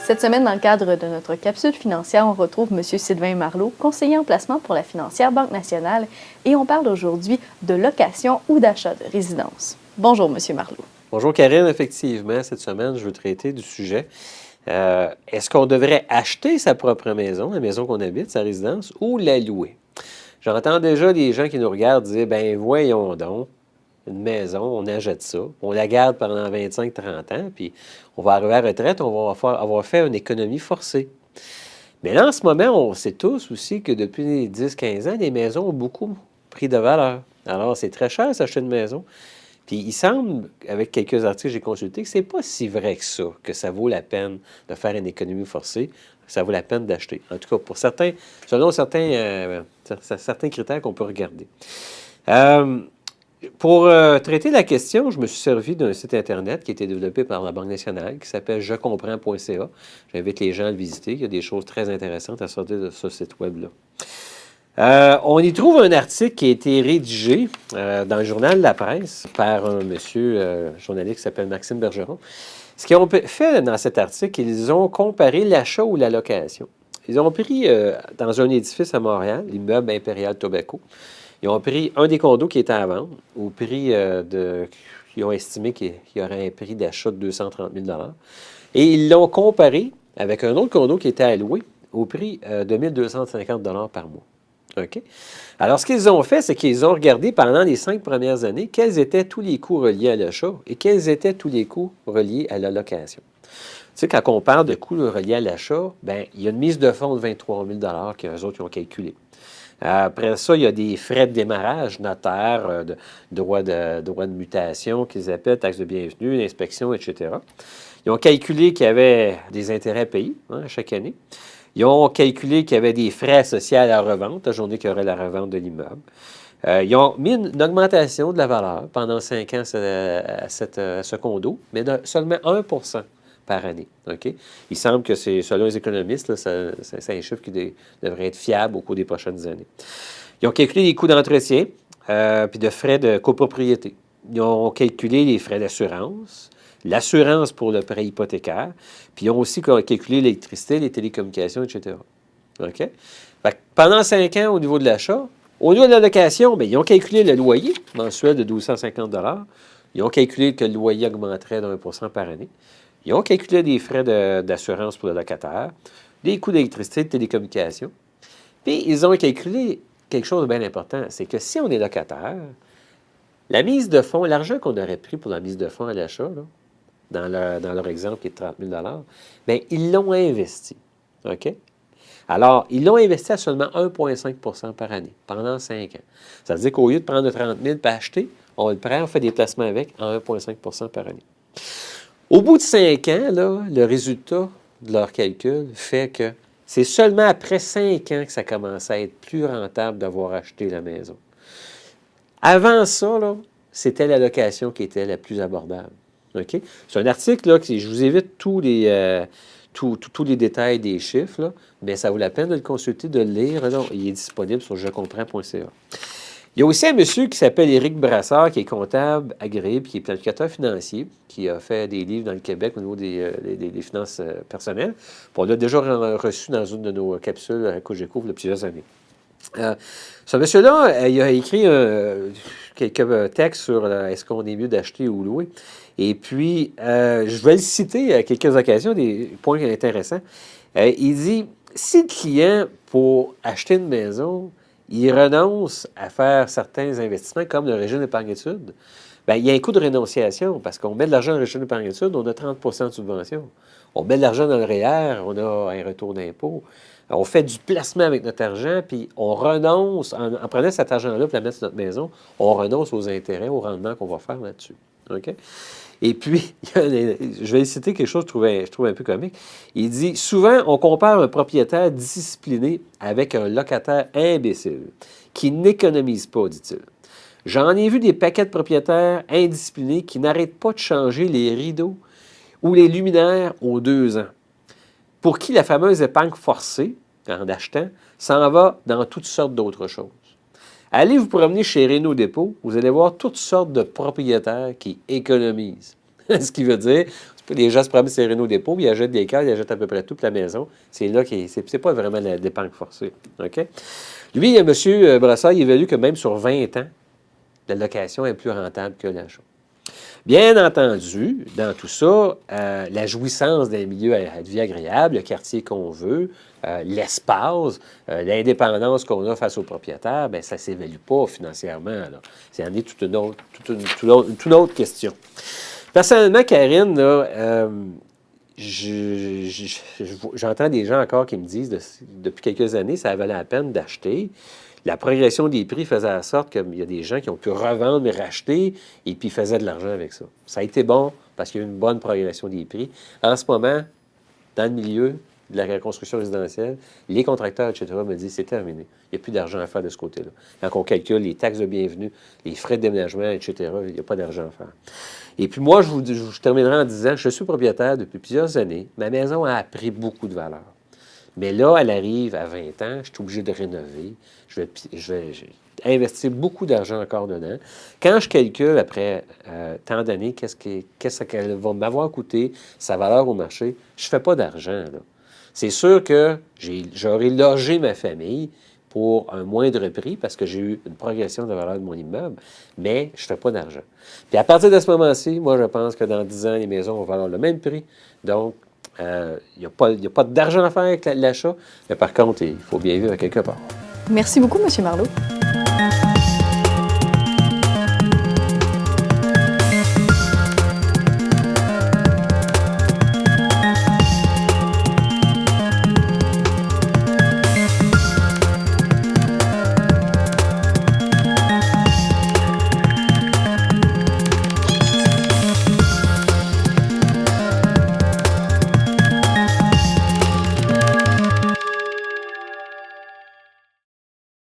Cette semaine, dans le cadre de notre capsule financière, on retrouve M. Sylvain Marleau, conseiller en placement pour la financière Banque nationale, et on parle aujourd'hui de location ou d'achat de résidence. Bonjour, M. Marleau. Bonjour Karine, effectivement, cette semaine, je veux traiter du sujet. Est-ce qu'on devrait acheter sa propre maison, la maison qu'on habite, sa résidence, ou la louer? J'entends déjà des gens qui nous regardent dire, ben voyons donc, une maison, on achète ça, on la garde pendant 25-30 ans, puis on va arriver à la retraite, on va avoir fait une économie forcée. Mais là, en ce moment, on sait tous aussi que depuis 10-15 ans, les maisons ont beaucoup pris de valeur. Alors, c'est très cher s'acheter une maison. Puis il semble, avec quelques articles que j'ai consultés, que c'est pas si vrai que ça vaut la peine de faire une économie forcée, que ça vaut la peine d'acheter. En tout cas, pour certains, selon certains critères qu'on peut regarder. Pour traiter la question, je me suis servi d'un site Internet qui a été développé par la Banque nationale, qui s'appelle jecomprends.ca. J'invite les gens à le visiter. Il y a des choses très intéressantes à sortir de ce site web-là. On y trouve un article qui a été rédigé dans le journal La Presse par un monsieur journaliste qui s'appelle Maxime Bergeron. Ce qu'ils ont fait dans cet article, ils ont comparé l'achat ou la location. Ils ont pris dans un édifice à Montréal, l'immeuble Impérial Tobacco, ils ont pris un des condos qui était à vendre au prix ils ont estimé qu'il y aurait un prix d'achat de 230 000 et ils l'ont comparé avec un autre condo qui était à louer au prix de 1 250 par mois. OK? Alors, ce qu'ils ont fait, c'est qu'ils ont regardé pendant les 5 premières années quels étaient tous les coûts reliés à l'achat et quels étaient tous les coûts reliés à la location. Tu sais, quand on parle de coûts reliés à l'achat, bien, il y a une mise de fonds de 23 000 qu'eux autres ont calculé. Après ça, il y a des frais de démarrage, notaire, droit de mutation qu'ils appellent, taxe de bienvenue, inspection, etc. Ils ont calculé qu'il y avait des intérêts à payer chaque année. Ils ont calculé qu'il y avait des frais associés à la revente, la journée qu'il y aurait la revente de l'immeuble. Ils ont mis une augmentation de la valeur pendant 5 ans à ce condo, mais de seulement 1 par année. OK? Il semble que c'est, selon les économistes, là, c'est un chiffre qui devrait être fiable au cours des prochaines années. Ils ont calculé les coûts d'entretien puis de frais de copropriété. Ils ont calculé les frais d'assurance, l'assurance pour le prêt hypothécaire, puis ils ont aussi calculé l'électricité, les télécommunications, etc. OK? Fait que pendant 5 ans, au niveau de l'achat, au niveau de la location, bien, ils ont calculé le loyer mensuel de 1250 $. Ils ont calculé que le loyer augmenterait de 1 % par année. Ils ont calculé des frais d'assurance pour le locataire, des coûts d'électricité, de télécommunications. Puis, ils ont calculé quelque chose de bien important, c'est que si on est locataire, la mise de fonds, l'argent qu'on aurait pris pour la mise de fonds à l'achat, dans leur exemple qui est de 30 000 bien, ils l'ont investi. OK? Alors, ils l'ont investi à seulement 1,5 % par année, pendant 5 ans. Ça veut dire qu'au lieu de prendre 30 000 pour acheter, on le prend, on fait des placements avec à 1,5 % par année. Au bout de 5 ans, là, le résultat de leur calcul fait que c'est seulement après 5 ans que ça commence à être plus rentable d'avoir acheté la maison. Avant ça, là, c'était la location qui était la plus abordable. OK? C'est un article là, je vous évite tous les détails des chiffres, là, mais ça vaut la peine de le consulter, de le lire. Non, il est disponible sur jecomprends.ca. Il y a aussi un monsieur qui s'appelle Éric Brassard, qui est comptable agréé, puis qui est planificateur financier, qui a fait des livres dans le Québec au niveau des finances personnelles. Puis on l'a déjà reçu dans une de nos capsules à Cogeco il y a plusieurs années. Ce monsieur-là, il a écrit quelques textes sur est-ce qu'on est mieux d'acheter ou louer. Et puis, je vais le citer à quelques occasions, des points intéressants. Il dit, si le client, pour acheter une maison, il renonce à faire certains investissements, comme le régime d'épargne-études, bien, il y a un coût de rénonciation, parce qu'on met de l'argent dans le régime d'épargne-études, on a 30 % de subvention. On met de l'argent dans le REER, on a un retour d'impôt. On fait du placement avec notre argent, puis on renonce, en prenant cet argent-là pour la mettre sur notre maison, on renonce aux intérêts, au rendement qu'on va faire là-dessus. OK? Et puis, je vais citer quelque chose que je trouve un peu comique. Il dit, souvent, on compare un propriétaire discipliné avec un locataire imbécile qui n'économise pas, dit-il. J'en ai vu des paquets de propriétaires indisciplinés qui n'arrêtent pas de changer les rideaux ou les luminaires aux 2 ans, pour qui la fameuse épargne forcée, en achetant, s'en va dans toutes sortes d'autres choses. Allez vous promener chez Renault Dépôt, vous allez voir toutes sortes de propriétaires qui économisent. Ce qui veut dire, les gens se promènent sur les Renault dépôt, puis ils achètent des cars, ils achètent à peu près toute la maison. C'est là que c'est pas vraiment la dépense forcée. OK? Lui, M. Brassard, il évalue que même sur 20 ans, la location est plus rentable que l'achat. Bien entendu, dans tout ça, la jouissance d'un milieu à vie agréable, le quartier qu'on veut, l'espace, l'indépendance qu'on a face aux propriétaires, bien, ça ne s'évalue pas financièrement. Là. C'est toute une autre question. Personnellement, Karine, là, j'entends des gens encore qui me disent depuis quelques années, ça valait la peine d'acheter. La progression des prix faisait en sorte qu'il y a des gens qui ont pu revendre et racheter et puis faisaient de l'argent avec ça. Ça a été bon parce qu'il y a eu une bonne progression des prix. En ce moment, dans le milieu de la reconstruction résidentielle, les contracteurs, etc., me disent c'est terminé. Il n'y a plus d'argent à faire de ce côté-là. Quand on calcule les taxes de bienvenue, les frais de déménagement, etc., il n'y a pas d'argent à faire. Et puis moi, je terminerai en disant, je suis propriétaire depuis plusieurs années. Ma maison a pris beaucoup de valeur. Mais là, elle arrive à 20 ans, je suis obligé de rénover. Je vais investir beaucoup d'argent encore dedans. Quand je calcule après tant d'années, qu'est-ce qu'elle va m'avoir coûté, sa valeur au marché, je ne fais pas d'argent. Là. C'est sûr que j'aurais logé ma famille pour un moindre prix parce que j'ai eu une progression de valeur de mon immeuble, mais je ne fais pas d'argent. Puis à partir de ce moment-ci, moi, je pense que dans 10 ans, les maisons vont valoir le même prix. Donc, il n'y a pas d'argent à faire avec l'achat, mais par contre, il faut bien vivre quelque part. Merci beaucoup, M. Marleau.